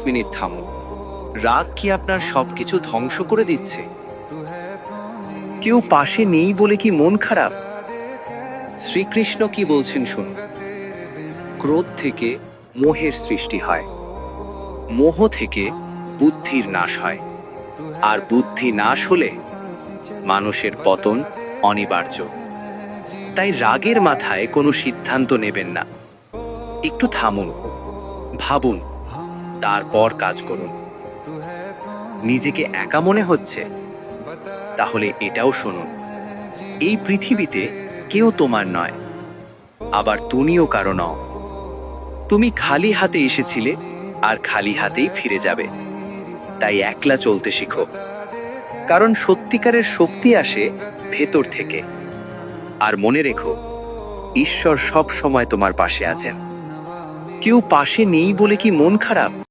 Minute থামুন। রাগ কি আপনার সবকিছু ধ্বংস করে দিচ্ছে? কেউ পাশে নেই বলে কি মন খারাপ? শ্রীকৃষ্ণ কি বলছেন শুনুন। ক্রোধ থেকে মোহের সৃষ্টি হয়, মোহ থেকে বুদ্ধির নাশ হয়, আর বুদ্ধি নাশ হলে মানুষের পতন অনিবার্য। তাই রাগের মাথায় কোনো সিদ্ধান্ত নেবেন না। একটু থামুন, ভাবুন, তারপর কাজ করুন। নিজেকে একা মনে হচ্ছে? তাহলে এটাও শুনুন, এই পৃথিবীতে কেউ তোমার নয়, আবার তুমিও কারো নও। তুমি খালি হাতে এসেছিলে আর খালি হাতেই ফিরে যাবে। তাই একলা চলতে শিখো, কারণ সত্যিকারের শক্তি আসে ভেতর থেকে। আর মনে রেখো, ঈশ্বর সব সময় তোমার পাশে আছেন। কেউ পাশে নেই বলে কি মন খারাপ?